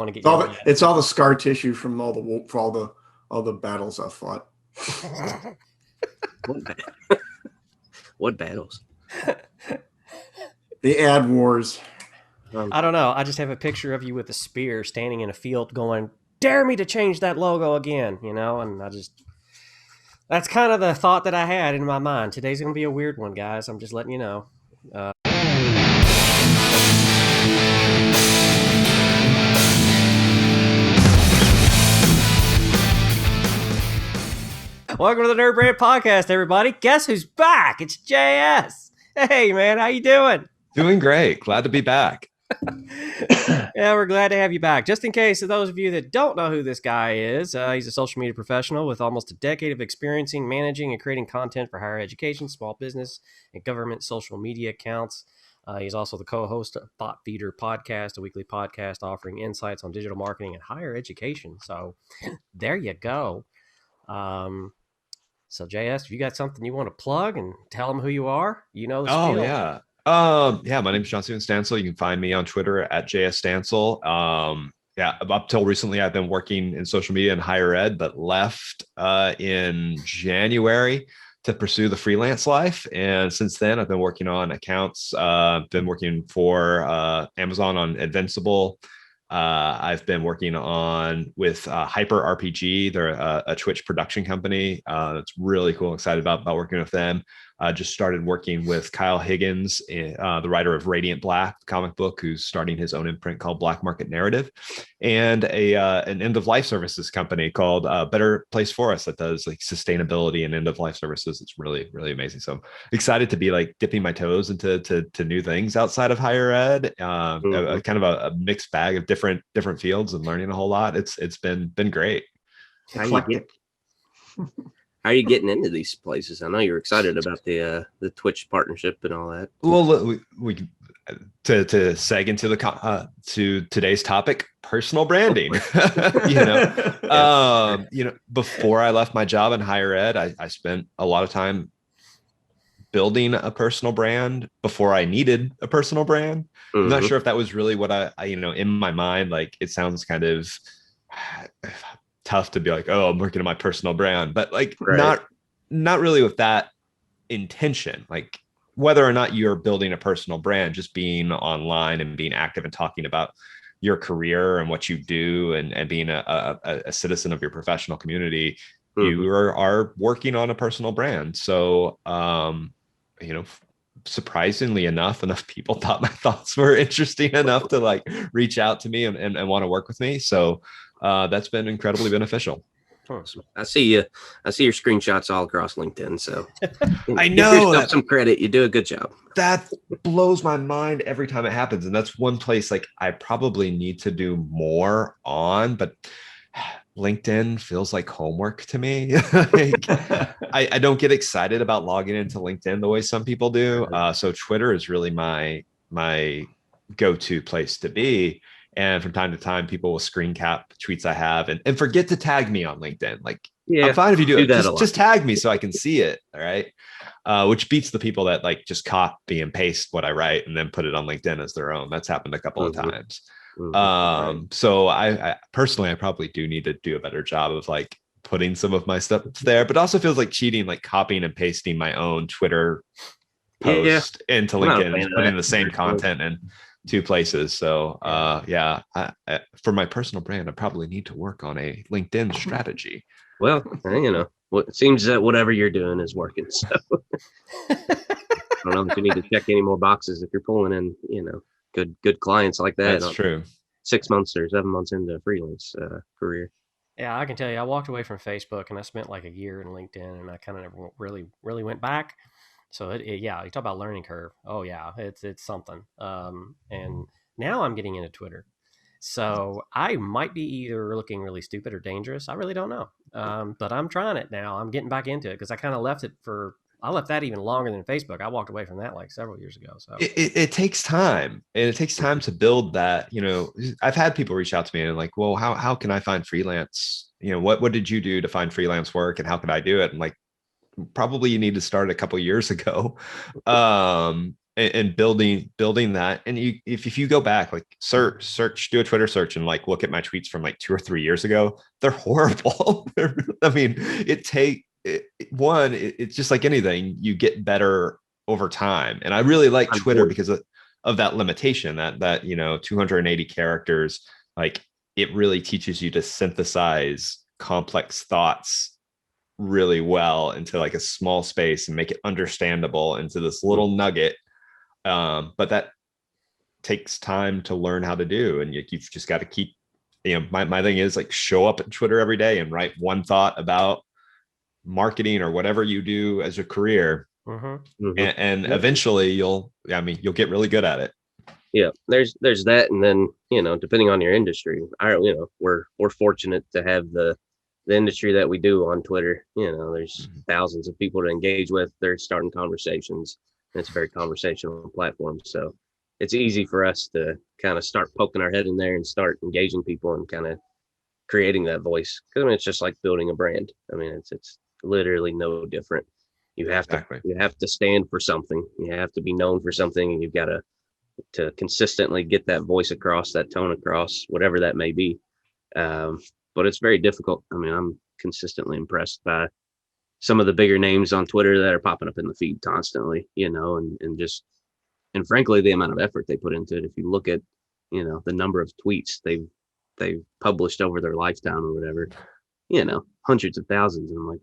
Want to get It's all the scar tissue from all the battles I fought. What battles? The ad wars. I don't know. I just have a picture of you with a spear standing in a field going, dare me to change that logo again, and that's kind of the thought that I had in my mind. Today's going to be a weird one, guys. I'm just letting you know. Welcome to the NerdBrand Podcast, everybody. Guess who's back? It's JS. Hey, man, how you doing? Doing great. Glad to be back. Yeah, we're glad to have you back. Just in case, of those of you that don't know who this guy is, he's a social media professional with almost a decade of experience managing and creating content for higher education, small business, and government social media accounts. He's also the co-host of Thought Feeder Podcast, a weekly podcast offering insights on digital marketing and higher education. So there you go. So JS, if you got something you want to plug and tell them who you are, the spiel. Oh, yeah. My name is John Steven Stansel. You can find me on Twitter at JS Stansel. Up till recently, I've been working in social media and higher ed, but left in January to pursue the freelance life. And since then, I've been working on accounts. Been working for Amazon on Invincible. I've been working with Hyper RPG. They're a Twitch production company. That's really cool. Excited about working with them. Just started working with Kyle Higgins, the writer of Radiant Black comic book, who's starting his own imprint called Black Market Narrative, and an end of life services company called Better Place for Us that does like sustainability and end of life services. It's really, really amazing. So I'm excited to be like dipping my toes into new things outside of higher ed. A kind of a mixed bag of different fields and learning a whole lot. It's been great. How are you getting into these places? I know you're excited about the Twitch partnership and all that. Well, we to seg into to today's topic, personal branding. Before I left my job in higher ed, I spent a lot of time building a personal brand before I needed a personal brand. Mm-hmm. I'm not sure if that was really what I in my mind, like it sounds kind of tough to be like, oh, I'm working on my personal brand, but like not really with that intention. Like whether or not you're building a personal brand, just being online and being active and talking about your career and what you do and being a citizen of your professional community, you are working on a personal brand. So, surprisingly enough people thought my thoughts were interesting enough to like reach out to me and want to work with me. So that's been incredibly beneficial. Awesome. I see your screenshots all across LinkedIn. So I know that some credit. You do a good job. That blows my mind every time it happens. And that's one place like I probably need to do more on, but LinkedIn feels like homework to me. I don't get excited about logging into LinkedIn the way some people do. So Twitter is really my go-to place to be. And from time to time, people will screen cap tweets I have and forget to tag me on LinkedIn. Like, yeah, I'm fine if you do it. Just tag me so I can see it. All right. Which beats the people that like just copy and paste what I write and then put it on LinkedIn as their own. That's happened a couple of times. So I personally, I probably do need to do a better job of like putting some of my stuff there, but also feels like cheating, like copying and pasting my own Twitter post into LinkedIn and putting the same content in two places. So for my personal brand, I probably need to work on a LinkedIn strategy. Well, it seems that whatever you're doing is working. So I don't know if you need to check any more boxes if you're pulling in, good clients like that. That's true. 6 months or 7 months into a freelance career. Yeah, I can tell you, I walked away from Facebook and I spent like a year in LinkedIn, and I kind of never really went back. So you talk about learning curve. Oh yeah, it's something. And now I'm getting into Twitter. So I might be either looking really stupid or dangerous. I really don't know. But I'm trying it now. I'm getting back into it because I kind of left that even longer than Facebook. I walked away from that like several years ago. So it takes time, and it takes time to build that. I've had people reach out to me and like, well, how can I find freelance? What did you do to find freelance work, and how could I do it? And like, probably you need to start a couple years ago. and building that. And if you go back, like search, do a Twitter search and like look at my tweets from like 2 or 3 years ago, they're horrible. I mean, it's just like anything, you get better over time. And I really like Twitter because of that limitation, that 280 characters, like it really teaches you to synthesize complex thoughts really well into like a small space and make it understandable into this little nugget. But that takes time to learn how to do. And you've just got to keep, my thing is like show up at Twitter every day and write one thought about marketing or whatever you do as a career. And eventually you'll get really good at it. Yeah, there's that. And then, depending on your industry, we're fortunate to have the industry that we do on Twitter. There's thousands of people to engage with. They're starting conversations. It's a very conversational platform. So it's easy for us to kind of start poking our head in there and start engaging people and kind of creating that voice. Because it's just like building a brand. I mean, it's literally no different. You have to stand for something. You have to be known for something, and you've got to consistently get that voice across, that tone across, whatever that may be. But it's very difficult. I mean, I'm consistently impressed by some of the bigger names on Twitter that are popping up in the feed constantly, and frankly, the amount of effort they put into it. If you look at, the number of tweets they've published over their lifetime or whatever, hundreds of thousands. And I'm like,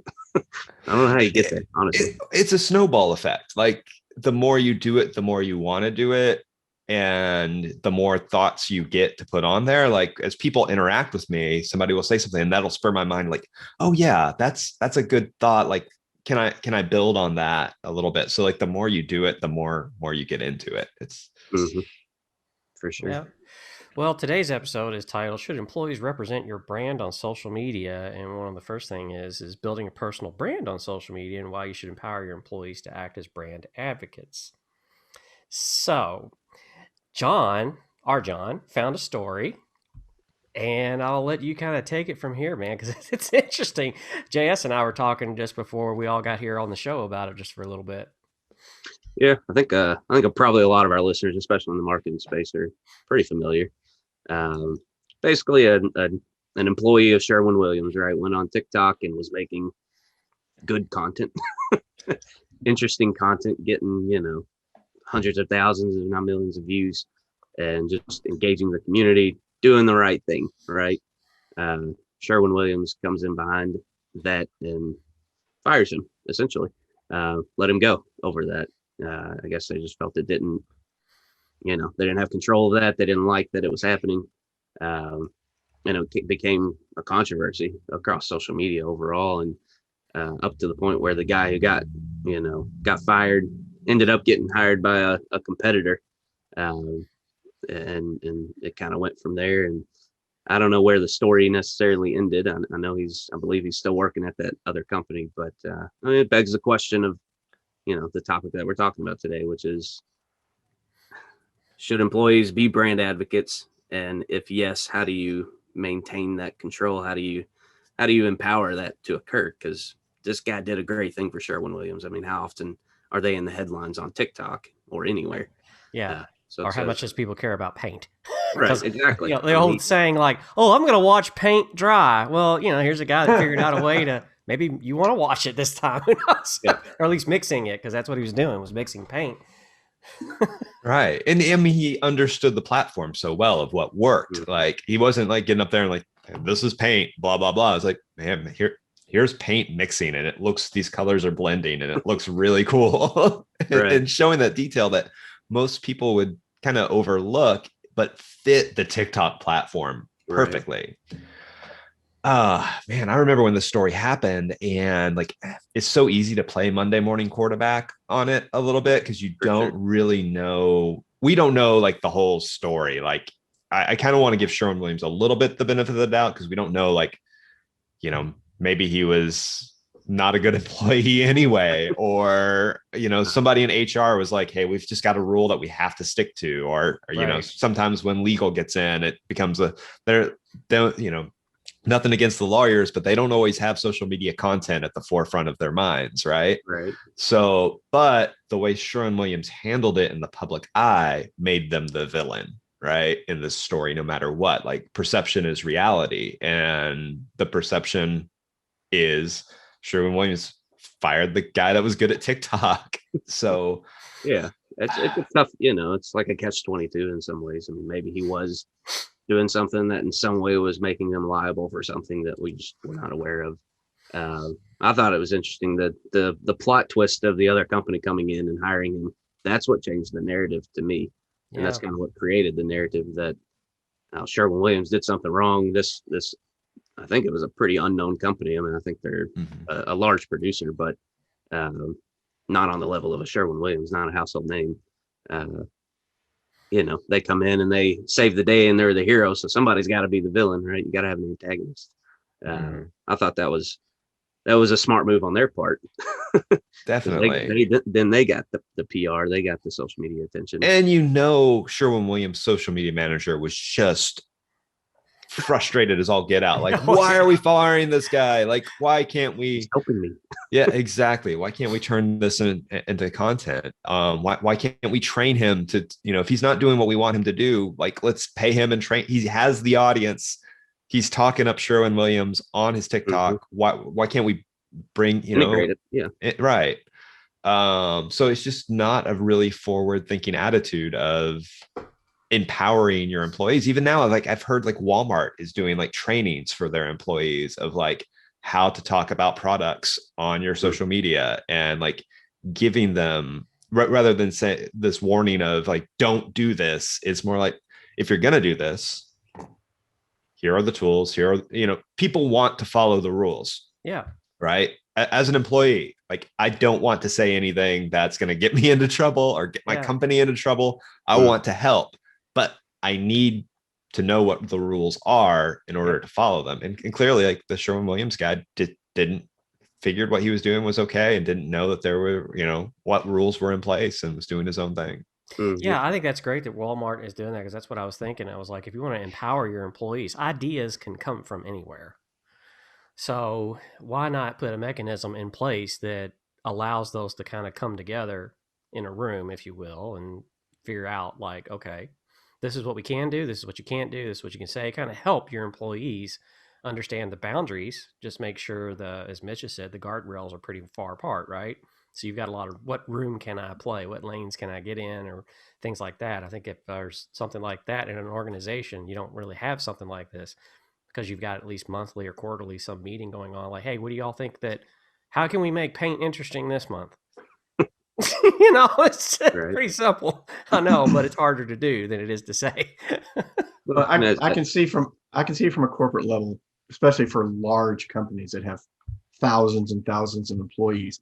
I don't know how you get there, honestly. It's a snowball effect. Like the more you do it, the more you want to do it. And the more thoughts you get to put on there, like as people interact with me, somebody will say something and that'll spur my mind like, oh yeah, that's a good thought. Like, can I build on that a little bit? So like the more you do it, the more you get into it. It's for sure. Yeah. Well, today's episode is titled, Should Employees Represent Your Brand on Social Media? And one of the first thing is building a personal brand on social media and why you should empower your employees to act as brand advocates. So John found a story, and I'll let you kind of take it from here, man, because it's interesting. JS and I were talking just before we all got here on the show about it just for a little bit. Yeah, I think probably a lot of our listeners, especially in the marketing space, are pretty familiar. Basically, an employee of Sherwin-Williams, right, went on TikTok and was making good content, interesting content, getting hundreds of thousands, if not millions of views, and just engaging the community, doing the right thing, right? Sherwin-Williams comes in behind that and fires him, essentially. Let him go over that. I guess they just felt they didn't have control of that. They didn't like that it was happening. It became a controversy across social media overall, and up to the point where the guy who got fired ended up getting hired by a competitor. And it kind of went from there. And I don't know where the story necessarily ended. I believe he's still working at that other company, but it begs the question of, the topic that we're talking about today, which is, should employees be brand advocates? And if yes, how do you maintain that control? How do you empower that to occur? Because this guy did a great thing for Sherwin-Williams. I mean, how often are they in the headlines on TikTok or anywhere? Yeah. Or how much does people care about paint? Right, exactly. The old saying like, oh, I'm going to watch paint dry. Well, here's a guy that figured out a way to, maybe you want to wash it this time. Yeah. Or at least mixing it, because that's what he was doing, was mixing paint. Right. And I mean, he understood the platform so well of what worked. Mm-hmm. Like he wasn't like getting up there and like, this is paint, blah, blah, blah. It's like, man, here's paint mixing and these colors are blending and it looks really cool. Right. And showing that detail that most people would kind of overlook, but fit the TikTok platform perfectly. Man, I remember when the story happened, and like, it's so easy to play Monday morning quarterback on it a little bit, because you don't really know. We don't know like the whole story. Like I kind of want to give Sherwin-Williams a little bit the benefit of the doubt, because we don't know, like, maybe he was not a good employee anyway, or somebody in HR was like, hey, we've just got a rule that we have to stick to, or right. Sometimes when legal gets in, it becomes nothing against the lawyers, but they don't always have social media content at the forefront of their minds, right? Right. So, but the way Sherwin-Williams handled it in the public eye made them the villain, right? In this story, no matter what, like perception is reality. And the perception is Sherwin-Williams fired the guy that was good at TikTok. So yeah, it's a tough, it's like a catch-22 in some ways. I mean, maybe he was doing something that in some way was making them liable for something that we just were not aware of. I thought it was interesting that the plot twist of the other company coming in and hiring him, that's what changed the narrative to me. And that's kind of what created the narrative that Sherwin-Williams did something wrong. This, I think it was a pretty unknown company. I mean, I think they're a large producer, but not on the level of a Sherwin-Williams, not a household name. They come in and they save the day and they're the hero. So somebody's got to be the villain, right? You got to have an antagonist. I thought that was a smart move on their part. Definitely. They got the PR, they got the social media attention. And Sherwin-Williams' social media manager was just frustrated as all get out. Like, why are we firing this guy? Like, why can't we? He's helping me. Yeah, exactly. Why can't we turn this into content? Why can't we train him to, if he's not doing what we want him to do, like, let's pay him and train. He has the audience. He's talking up Sherwin-Williams on his TikTok. Why can't we bring, integrate it? Right. So it's just not a really forward thinking attitude of empowering your employees. Even now, like I've heard like Walmart is doing like trainings for their employees of like how to talk about products on your social media and like giving them rather than say this warning of like, don't do this. It's more like, if you're going to do this, here are the tools. Here are, people want to follow the rules. Yeah. Right. As an employee, like I don't want to say anything that's going to get me into trouble or get my company into trouble. I want to help, but I need to know what the rules are in order to follow them. And clearly, like the Sherwin-Williams guy didn't figured what he was doing was okay and didn't know that there were, what rules were in place and was doing his own thing. Yeah, I think that's great that Walmart is doing that because that's what I was thinking. I was like, if you want to empower your employees, ideas can come from anywhere. So why not put a mechanism in place that allows those to kind of come together in a room, if you will, and figure out like, okay, this is what we can do. This is what you can't do. This is what you can say. Kind of help your employees understand the boundaries. Just make sure as Mitch has said, the guardrails are pretty far apart, right? So you've got a lot of what room can I play? What lanes can I get in or things like that. I think if there's something like that in an organization, you don't really have something like this because you've got at least monthly or quarterly some meeting going on. Like, hey, what do y'all think how can we make paint interesting this month? It's pretty simple. I know, but it's harder to do than it is to say. Well, I can see from a corporate level, especially for large companies that have thousands and thousands of employees,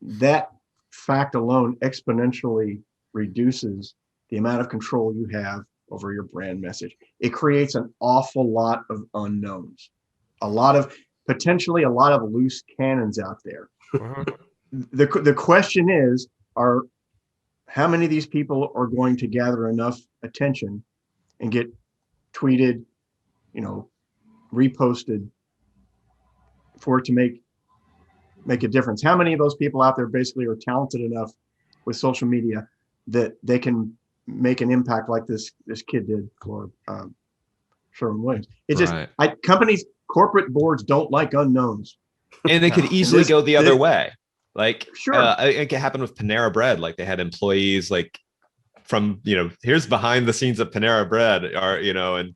that fact alone exponentially reduces the amount of control you have over your brand message. It creates an awful lot of unknowns, potentially a lot of loose cannons out there. The question is, how many of these people are going to gather enough attention and get tweeted, reposted for it to make a difference? How many of those people out there basically are talented enough with social media that they can make an impact like this kid did for Sherwin-Williams? It's just companies, corporate boards don't like unknowns. And they could easily go the other way. Like, sure. It happened with Panera Bread. Like they had employees like from, here's behind the scenes of Panera Bread and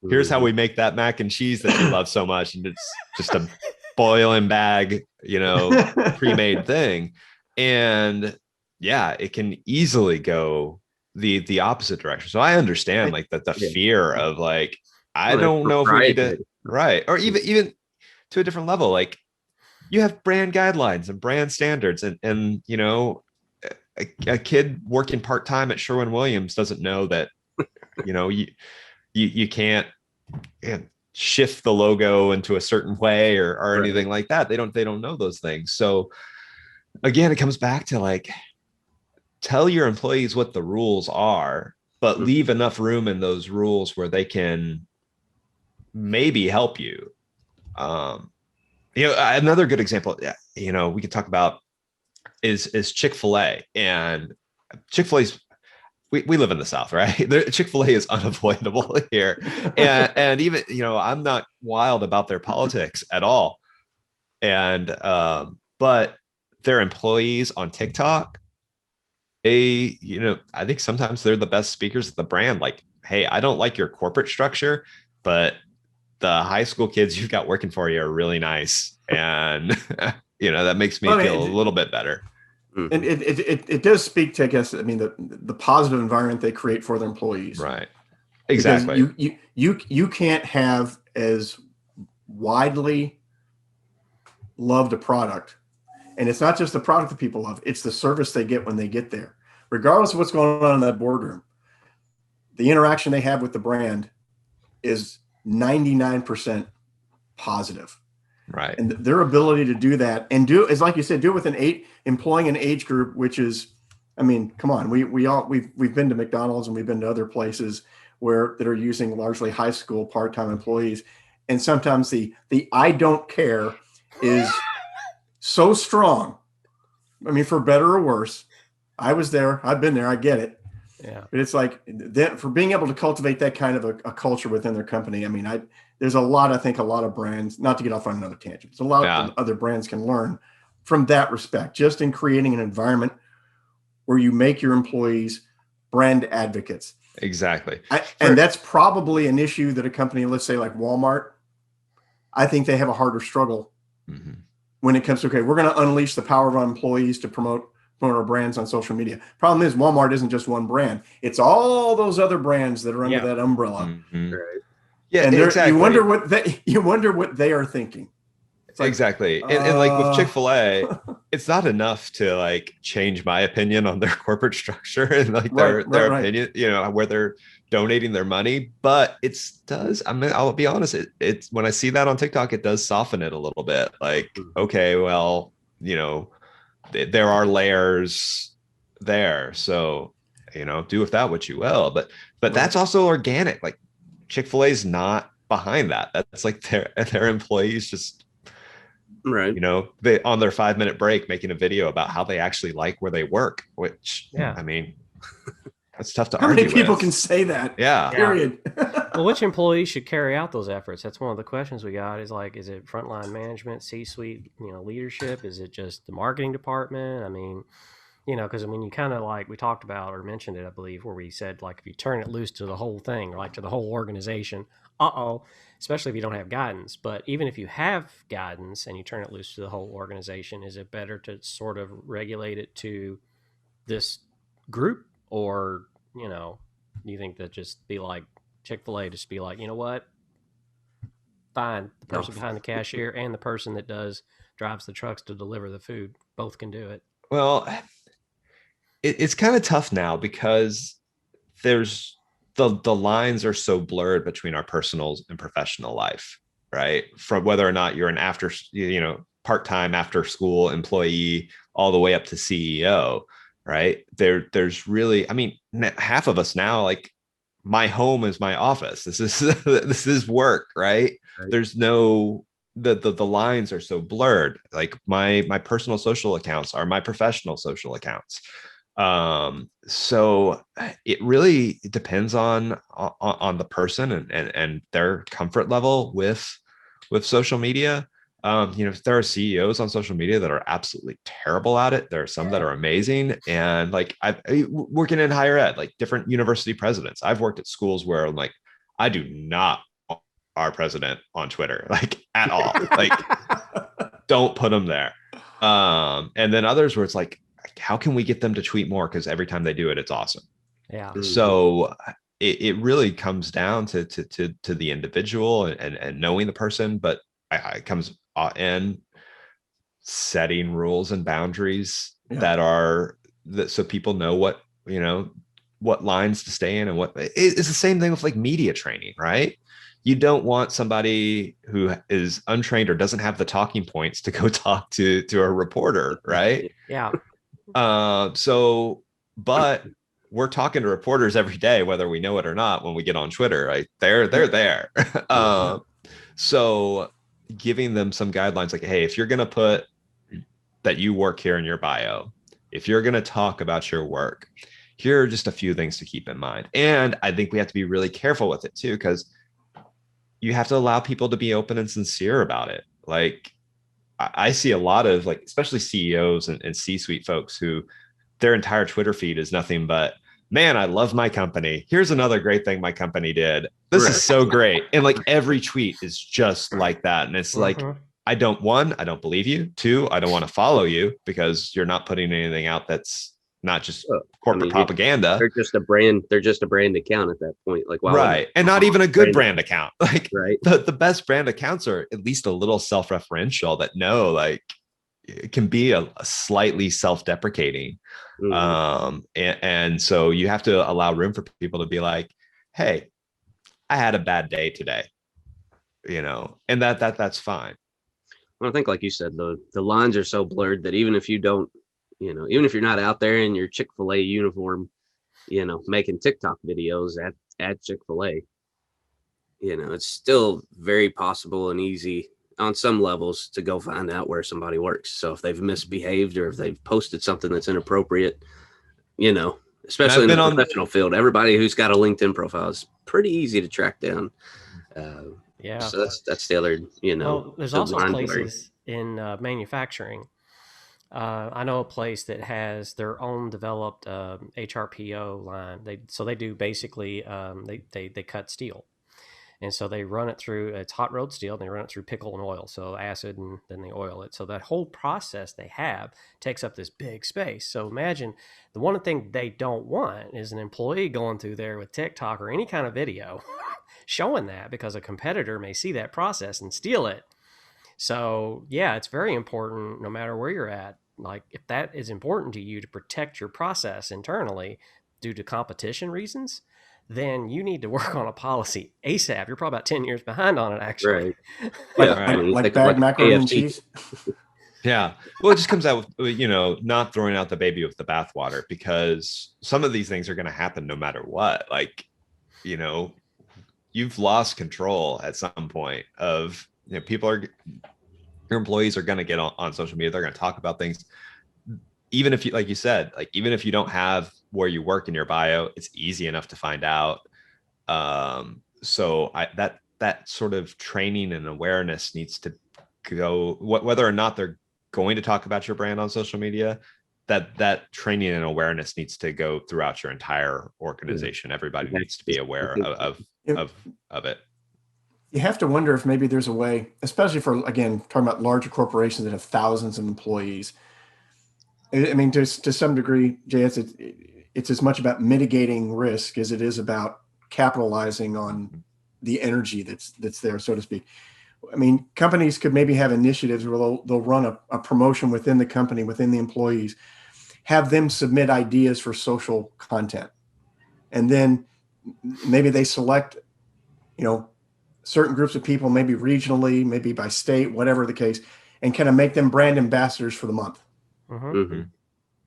here's how we make that mac and cheese that you love so much. And it's just a boil and bag, pre-made thing. And yeah, it can easily go the opposite direction. So I understand like the fear of like, I don't know if we need to, right. Or even to a different level, like you have brand guidelines and brand standards and a kid working part-time at Sherwin-Williams doesn't know that, you can't shift the logo into a certain way or anything like that. They don't know those things. So again, it comes back to like, tell your employees what the rules are, but leave enough room in those rules where they can maybe help you. Another good example, we could talk about is Chick-fil-A. And Chick-fil-A's, we live in the South, right? Chick-fil-A is unavoidable here. And even, I'm not wild about their politics at all. And, but their employees on TikTok, I think sometimes they're the best speakers of the brand. Like, hey, I don't like your corporate structure, but the high school kids you've got working for you are really nice. And, that makes me feel a little bit better. And it does speak to, I guess, the positive environment they create for their employees. Right. Exactly. Because you can't have as widely loved a product. And it's not just the product that people love, it's the service they get when they get there. Regardless of what's going on in that boardroom, the interaction they have with the brand is 99% positive. Right. And their ability to do that and is like you said, do it with employing an age group, which is, come on, we've been to McDonald's and we've been to other places that are using largely high school part-time employees. And sometimes the I don't care is so strong. For better or worse, I was there, I've been there, I get it. Yeah. But it's like that, for being able to cultivate that kind of a culture within their company. There's a lot of brands, not to get off on another tangent, there's a lot of other brands can learn from that respect, just in creating an environment where you make your employees brand advocates. Exactly. And that's probably an issue that a company, let's say like Walmart, I think they have a harder struggle when it comes to, okay, we're going to unleash the power of our employees to promote our brands on social media. Problem is, Walmart isn't just one brand. It's all those other brands that are under that umbrella. Right. Yeah, and exactly. You wonder what they are thinking. Like, exactly. And like with Chick-fil-A, it's not enough to like change my opinion on their corporate structure and like their opinion, where they're donating their money. But I'll be honest, it's when I see that on TikTok, it does soften it a little bit. Like, okay, well, there are layers there. So, do with that what you will. But that's also organic. Like Chick-fil-A is not behind that. That's like their employees just, right. They on their 5-minute break making a video about how they actually like where they work, which that's tough to argue. How many people can say that? Yeah. Period. Well, which employees should carry out those efforts? That's one of the questions we got. Is it frontline management, C-suite, leadership? Is it just the marketing department? Because you kind of like we talked about or mentioned it, I believe, where we said like if you turn it loose to the whole thing, or like to the whole organization, especially if you don't have guidance. But even if you have guidance and you turn it loose to the whole organization, is it better to sort of regulate it to this group, or do you think that just be like Chick-fil-A, just be like, you know what? Fine, the person behind the cashier and the person that drives the trucks to deliver the food, both can do it. Well, it's kind of tough now because there's the lines are so blurred between our personal and professional life, right? From whether or not you're an part-time after school employee all the way up to CEO, right? There's really, half of us now, like my home is my office. This is work, right? There's no, the lines are so blurred. Like my personal social accounts are my professional social accounts. So it really depends on the person and their comfort level with social media. There are CEOs on social media that are absolutely terrible at it. There are some that are amazing. And like I working in higher ed, like different university presidents, I've worked at schools where I'm like, I do not want our president on Twitter, like at all. Like don't put them there. And then others where it's like, how can we get them to tweet more? Because every time they do it, it's awesome. Yeah. So it really comes down to the individual and knowing the person, but it comes in setting rules and boundaries so people know what lines to stay in and what it's the same thing with like media training, right? You don't want somebody who is untrained or doesn't have the talking points to go talk to a reporter, right? Yeah. But we're talking to reporters every day, whether we know it or not, when we get on Twitter, right? They're there. So giving them some guidelines like, hey, if you're going to put that you work here in your bio, if you're going to talk about your work, here are just a few things to keep in mind. And I think we have to be really careful with it too, because you have to allow people to be open and sincere about it. Like I see a lot of like, especially CEOs and C-suite folks who their entire Twitter feed is nothing but, man, I love my company. Here's another great thing my company did. This is so great. And like every tweet is just like that. And it's like, I don't believe you. 2, I don't want to follow you because you're not putting anything out that's not just corporate propaganda. They're just a brand. They're just a brand account at that point. Like, wow, right. And not even a good brand account. Like right. The best brand accounts are at least a little self-referential that know like it can be a slightly self-deprecating. And so you have to allow room for people to be like, hey, I had a bad day today, and that's fine. Well, I think, like you said, the lines are so blurred that even if you don't, even if you're not out there in your Chick-fil-A uniform, making TikTok videos at Chick-fil-A, it's still very possible and easy on some levels to go find out where somebody works. So if they've misbehaved or if they've posted something that's inappropriate, especially in the professional field, everybody who's got a LinkedIn profile is pretty easy to track down. So that's the other, Well, there's also places in manufacturing. I know a place that has their own developed HRPO line. They do basically they cut steel. And so they run it through, it's hot rolled steel, and they run it through pickle and oil. So acid, and then they oil it. So that whole process they have takes up this big space. So imagine the one thing they don't want is an employee going through there with TikTok or any kind of video showing that, because a competitor may see that process and steal it. So yeah, it's very important no matter where you're at. Like if that is important to you to protect your process internally due to competition reasons, then you need to work on a policy ASAP. You're probably about 10 years behind on it, actually. Right. Like bad macaroni and cheese. Yeah. Well, it just comes out with, not throwing out the baby with the bathwater, because some of these things are going to happen no matter what. Like, you've lost control at some point of, your employees are going to get on social media. They're going to talk about things. Even if you, like you said, like, even if you don't have where you work in your bio, it's easy enough to find out. So that sort of training and awareness needs to go, whether or not they're going to talk about your brand on social media, that training and awareness needs to go throughout your entire organization. Everybody needs to be aware of it. You have to wonder if maybe there's a way, especially for, again, talking about larger corporations that have thousands of employees. I mean, to some degree, Jay, it's as much about mitigating risk as it is about capitalizing on the energy that's there, so to speak. I mean, companies could maybe have initiatives where they'll run a promotion within the company, within the employees, have them submit ideas for social content. And then maybe they select, certain groups of people, maybe regionally, maybe by state, whatever the case, and kind of make them brand ambassadors for the month.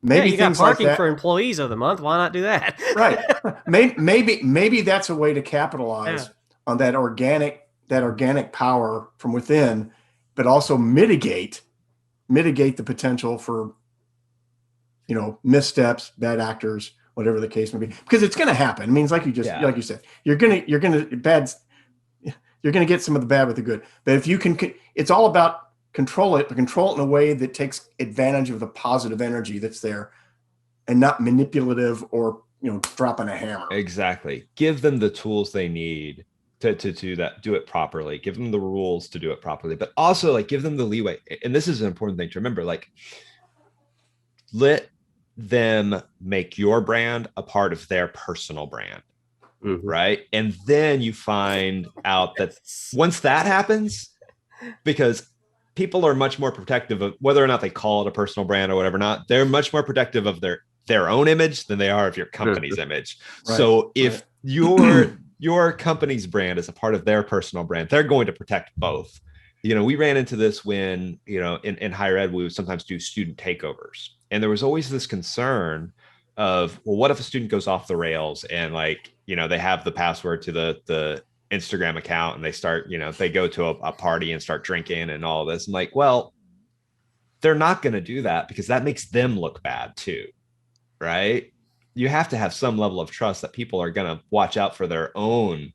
Maybe you got things parking like that. for employees of the month. Why not do that? Right. Maybe that's a way to capitalize on that organic power from within, but also mitigate the potential for, missteps, bad actors, whatever the case may be, because it's going to happen. I mean, it's like like you said, you're going to get some of the bad with the good, but if you can, it's all about control it in a way that takes advantage of the positive energy that's there and not manipulative or, dropping a hammer. Exactly. Give them the tools they need to do it properly. Give them the rules to do it properly, but also like give them the leeway. And this is an important thing to remember, like let them make your brand a part of their personal brand. Right. And then you find out that once that happens, because people are much more protective of whether or not they call it a personal brand or whatever, they're much more protective of their own image than they are of your company's image. Right. So if your company's brand is a part of their personal brand, they're going to protect both. We ran into this when, in higher ed, we would sometimes do student takeovers. And there was always this concern of, well, what if a student goes off the rails and like, they have the password to the Instagram account and they start, they go to a party and start drinking and all this. I'm like, well, they're not going to do that because that makes them look bad too. Right. You have to have some level of trust that people are going to watch out for their own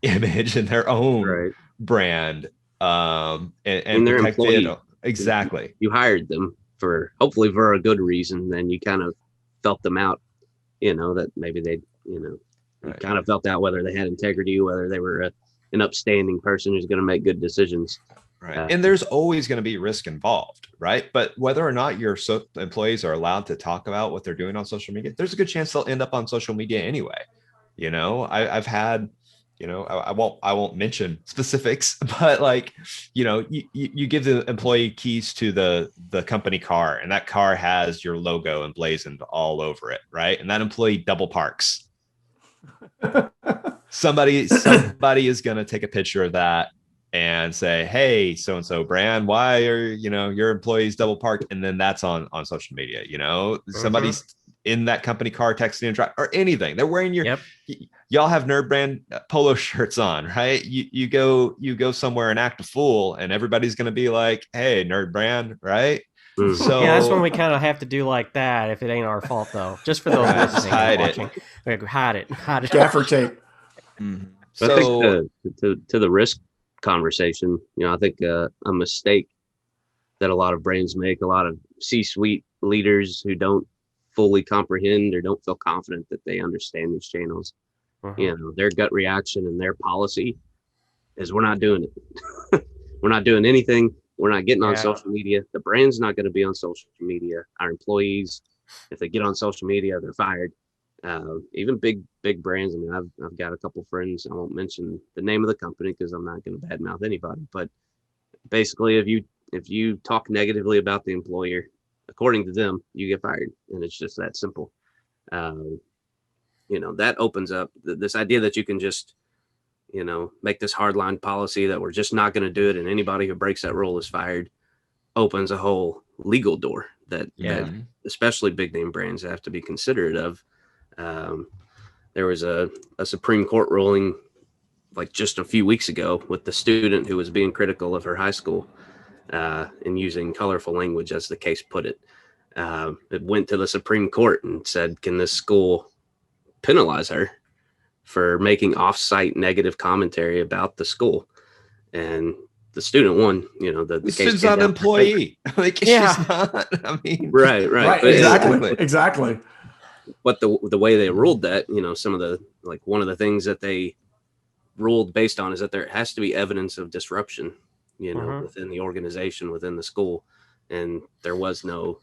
image and their own brand. And their protect employee. it. Exactly. You hired them hopefully for a good reason. Then you kind of felt them out, that maybe they, you kind of felt out whether they had integrity, whether they were an upstanding person who's going to make good decisions. Right. And there's always going to be risk involved, right? But whether or not your employees are allowed to talk about what they're doing on social media, there's a good chance they'll end up on social media anyway. I've had, I won't mention specifics, but like, you give the employee keys to the company car and that car has your logo emblazoned all over it. Right. And that employee double parks. Somebody is going to take a picture of that and say, hey, so-and-so brand, why are, your employees double parked? And then that's on social media, somebody's in that company car texting and drive or anything. They're wearing y'all have NerdBrand polo shirts on, right? You go somewhere and act a fool and everybody's going to be like, hey, NerdBrand, right? So yeah, that's when we kind of have to do like that if it ain't our fault though. Just for those listening and watching. Hide it. Gaffer tape. Mm-hmm. So I think to the risk conversation, I think a mistake that a lot of brands make, a lot of C-suite leaders who don't fully comprehend or don't feel confident that they understand these channels. Their gut reaction and their policy is we're not doing it. We're not doing anything. We're not getting on social media. The brand's not going to be on social media. Our employees, if they get on social media, they're fired. Even big brands. I mean, I've got a couple friends. I won't mention the name of the company because I'm not going to badmouth anybody. But basically, if you talk negatively about the employer, according to them, you get fired, and it's just that simple. That opens up this idea that you can just, make this hardline policy that we're just not going to do it, and anybody who breaks that rule is fired. Opens a whole legal door that especially big name brands have to be considerate of. There was a Supreme Court ruling like just a few weeks ago with the student who was being critical of her high school and using colorful language, as the case put it. It went to the Supreme Court and said, can this school penalize her for making off-site negative commentary about the school? And the student won, the case student's not an employee. Like, she's not, I mean, right. Exactly. But the way they ruled that, some of the, like, one of the things that they ruled based on is that there has to be evidence of disruption, within the organization, within the school. And there was no,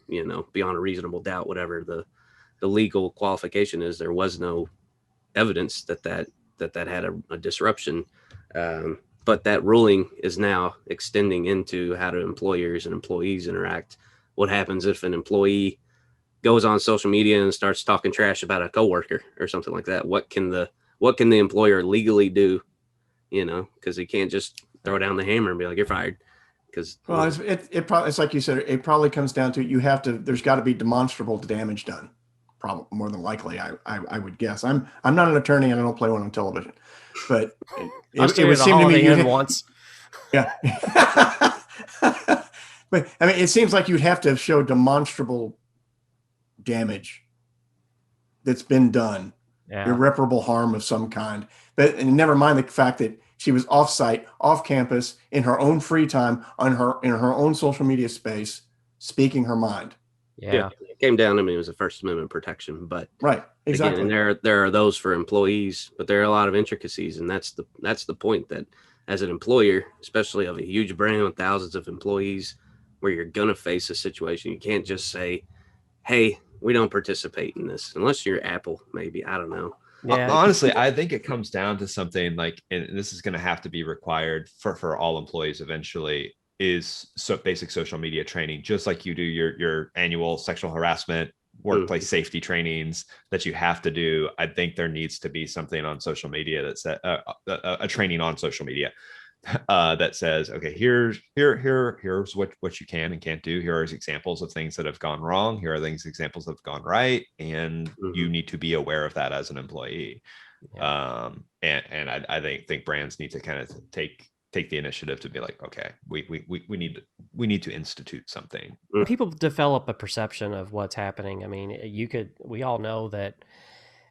beyond a reasonable doubt, whatever the legal qualification is, there was no evidence that had a disruption. But that ruling is now extending into how do employers and employees interact. What happens if an employee goes on social media and starts talking trash about a coworker or something like that? What can the employer legally do? Because he can't just throw down the hammer and be like, you're fired. Because it's like you said, it probably comes down to there's got to be demonstrable damage done. Probably more than likely, I would guess. I'm not an attorney and I don't play one on television, but it would seem to me once. Yeah. But I mean, it seems like you'd have to show demonstrable damage that's been done, irreparable harm of some kind. And never mind the fact that she was off-site, off campus, in her own free time, in her own social media space, speaking her mind. Yeah, it came down. I mean, it was a First Amendment protection, but right, exactly. Again, and there are those for employees, but there are a lot of intricacies, and that's the point, that as an employer, especially of a huge brand with thousands of employees, where you're gonna face a situation, you can't just say, "Hey, we don't participate in this," unless you're Apple, maybe. I don't know. Yeah. Honestly, I think it comes down to something like, and this is going to have to be required for all employees eventually, is basic social media training, just like you do your annual sexual harassment, workplace safety trainings that you have to do. I think there needs to be something on social media that's a training on social media. that says, okay, here's what you can and can't do. Here are examples of things that have gone wrong. Here are examples that have gone right, and you need to be aware of that as an employee. Yeah. And I think brands need to kind of take the initiative to be like, okay, we need to institute something. People develop a perception of what's happening. I mean, we all know that.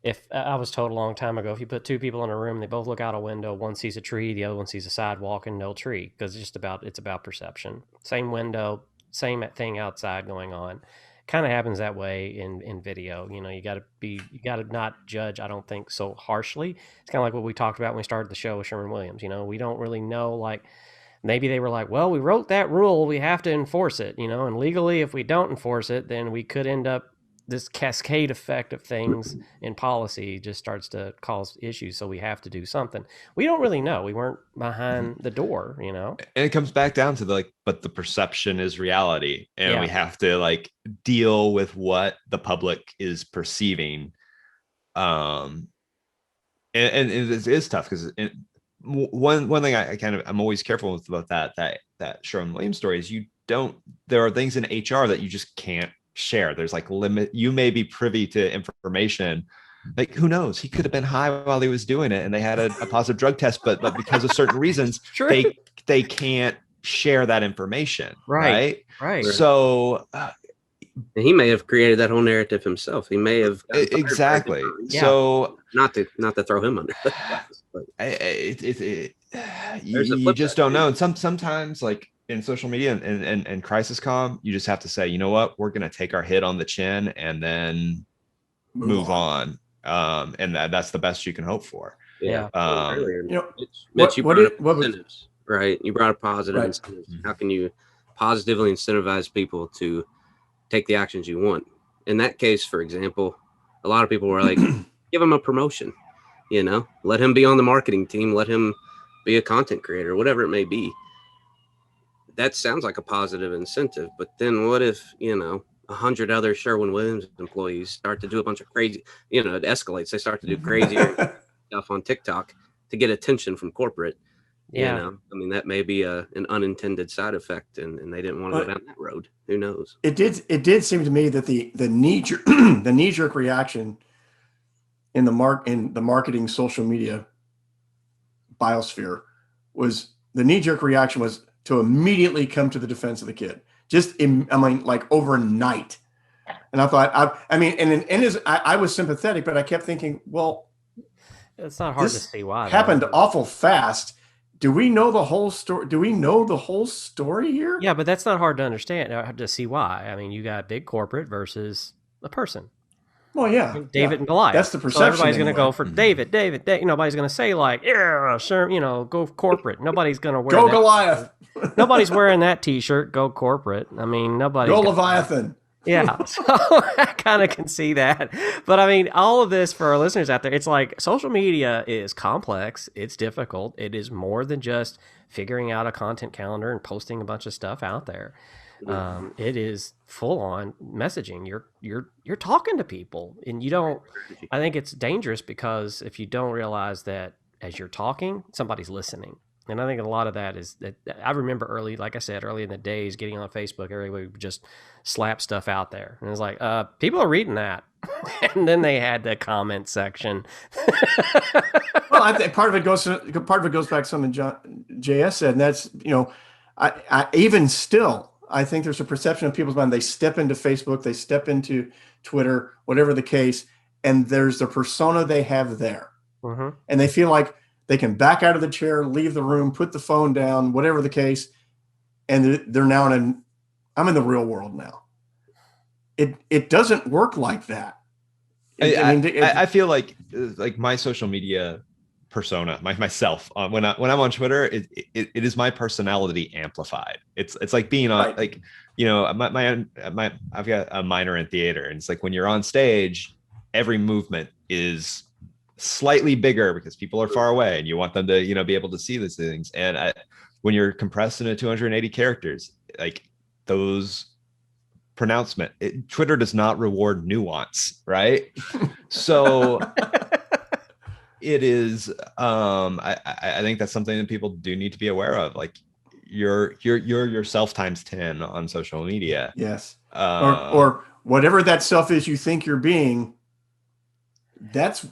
If I was told a long time ago, if you put two people in a room, they both look out a window, one sees a tree, the other one sees a sidewalk and no tree, because it's about perception. Same window, same thing outside going on. Kind of happens that way in video. You got to not judge, I don't think, so harshly. It's kind of like what we talked about when we started the show with Sherwin-Williams. We don't really know, like, maybe they were like, well, we wrote that rule, we have to enforce it, and legally, if we don't enforce it, then we could end up, this cascade effect of things in policy just starts to cause issues. So we have to do something. We don't really know. We weren't behind the door, And it comes back down to but the perception is reality. And we have to deal with what the public is perceiving. And it is tough because one thing I'm always careful with about that Sherwin-Williams story is there are things in HR that you just can't share. There's limit. You may be privy to information, who knows, he could have been high while he was doing it and they had a positive drug test, but because of certain reasons they can't share that information. Right. So he may have created that whole narrative himself. He may have exactly. So not to throw him under but you just don't know. And sometimes in social media and crisis comm, you just have to say, you know what, we're going to take our hit on the chin and then move on. And that's the best you can hope for. Yeah. Mitch, you brought up incentives, right? You brought up positive incentives. How can you positively incentivize people to take the actions you want? In that case, for example, a lot of people were like, give him a promotion, let him be on the marketing team, let him be a content creator, whatever it may be. That sounds like a positive incentive, but then what if, 100 other Sherwin-Williams employees start to do a bunch of crazy, it escalates. They start to do crazier stuff on TikTok to get attention from corporate. Yeah. That may be an unintended side effect and they didn't want to go down that road. Who knows? It did seem to me that the knee-jerk reaction in the marketing social media biosphere was to immediately come to the defense of the kid, overnight. And I thought, I was sympathetic, but I kept thinking, well, it's not hard to see why. Happened awful fast. Do we know the whole story? Do we know the whole story here? Yeah, but that's not hard to understand, to see why. You got big corporate versus a person. Well, yeah. David and Goliath. That's the perception. So everybody's going to go for David. Nobody's going to say sure, go corporate. Nobody's going to wear that. Goliath. Nobody's wearing that T-shirt. Go corporate. Nobody. Go Leviathan. Yeah. So I kind of can see that. But all of this for our listeners out there, it's like social media is complex. It's difficult. It is more than just figuring out a content calendar and posting a bunch of stuff out there. It is full on messaging. You're talking to people, and I think it's dangerous because if you don't realize that as you're talking, somebody's listening. And I think a lot of that is that I remember early in the days, getting on Facebook, everybody would just slap stuff out there. And it's like, people are reading that. And then they had the comment section. Well, I think part of it goes back to something JS said, and that's, I even still, I think there's a perception of people's mind. They step into Facebook, they step into Twitter, whatever the case, and there's the persona they have there. Mm-hmm. And they feel like they can back out of the chair, leave the room, put the phone down, whatever the case, and they're now I'm in the real world now. It doesn't work like that. I feel like my social media persona, myself, when I'm on Twitter, it is my personality amplified. It's like being on I've got a minor in theater, and it's like when you're on stage, every movement is slightly bigger because people are far away and you want them to be able to see these things. And when you're compressed into 280 characters, those pronouncement, Twitter does not reward nuance, right? So it is. I think that's something that people do need to be aware of. Like you're yourself times 10 on social media. Yes. Or whatever that self is you think you're being, that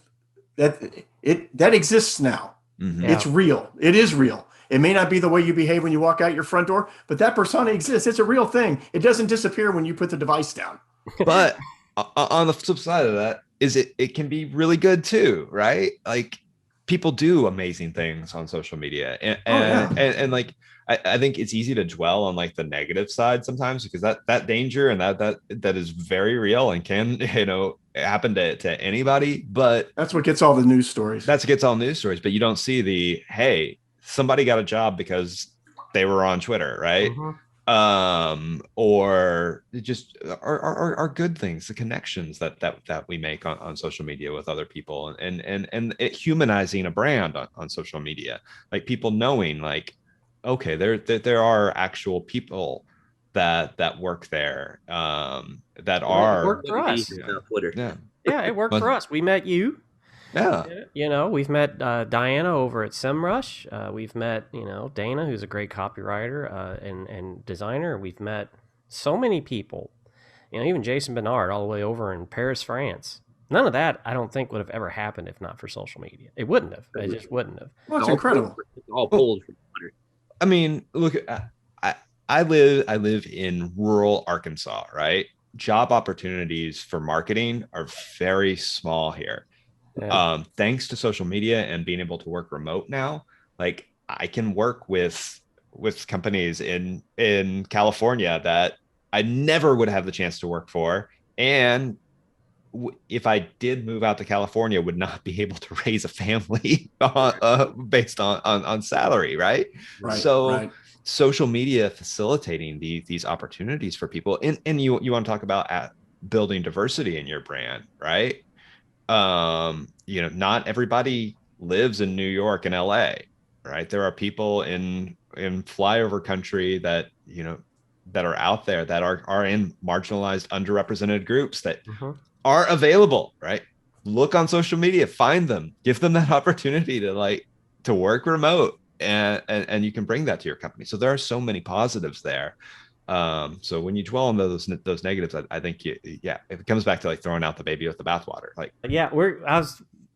exists now. Mhm. Yeah. It's real. It is real. It may not be the way you behave when you walk out your front door, but that persona exists. It's a real thing. It doesn't disappear when you put the device down. But on the flip side of that is it can be really good too, right? Like people do amazing things on social media, and like I think it's easy to dwell on like the negative side sometimes, because that danger and that is very real and can happen to anybody. But that's what gets all the news stories. That's what gets all news stories. But you don't see the, hey, somebody got a job because they were on Twitter, right? Or just are good things, the connections that we make on social media with other people, and it humanizing a brand on social media, like people knowing like, okay, there are actual people that work there, that are work for us. Twitter. Yeah, it worked for us. We met you. Yeah. We've met Diana over at SEMrush. We've met, Dana, who's a great copywriter and designer. We've met so many people, even Jason Bernard all the way over in Paris, France. None of that, I don't think, would have ever happened if not for social media. It wouldn't have. It just wouldn't have. Well, it's incredible. It's all pulled from Twitter. I mean, look, I live in rural Arkansas, right? Job opportunities for marketing are very small here. Yeah. Thanks to social media and being able to work remote now, like I can work with companies in California that I never would have the chance to work for, and if I did move out to California, would not be able to raise a family based on salary, right? So social media facilitating these opportunities for people, and you want to talk about building diversity in your brand, right? Not everybody lives in New York and LA, right? There are people in flyover country that that are out there that are in marginalized, underrepresented groups that are available, right? Look on social media, find them, give them that opportunity to work remote, and you can bring that to your company. So there are so many positives there. So when you dwell on those negatives, I think it comes back to like throwing out the baby with the bathwater. Like, yeah,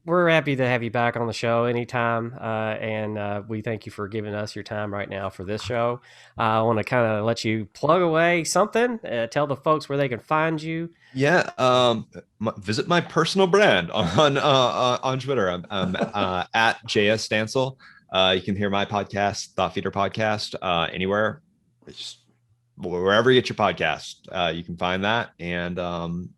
we're happy to have you back on the show anytime, and we thank you for giving us your time right now for this show. I want to kind of let you plug away something, tell the folks where they can find you. Yeah, visit my personal brand on Twitter. I'm at JS Stansel. You can hear my podcast, Thought Feeder Podcast, anywhere. Wherever you get your podcast, you can find that, and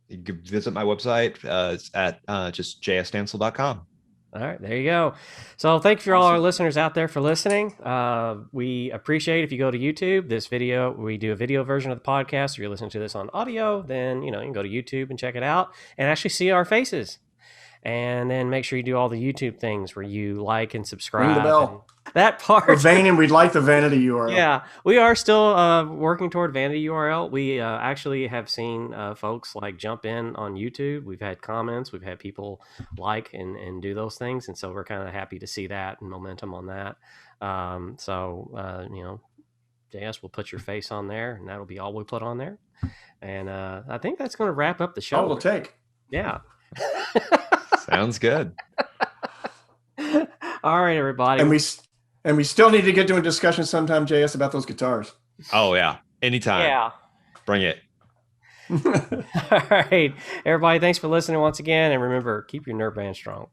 you can visit my website. It's at just jsstansel.com. All right, there you go. So thank you for all our listeners out there for listening. We appreciate if you go to YouTube. This video, we do a video version of the podcast. If you're listening to this on audio, then you can go to YouTube and check it out and actually see our faces. And then make sure you do all the YouTube things where you like and subscribe. Ring the bell. That part. We'd like the vanity URL. Yeah, we are still working toward vanity URL. We actually have seen folks jump in on YouTube. We've had comments. We've had people like and do those things. And so we're kind of happy to see that and momentum on that. JS will put your face on there, and that'll be all we put on there. And I think that's going to wrap up the show. All it'll take. Yeah. Sounds good. All right, everybody. And we still need to get to a discussion sometime, JS, about those guitars. Oh yeah, anytime. Yeah, bring it. All right, everybody. Thanks for listening once again, and remember, keep your NerdBrand strong.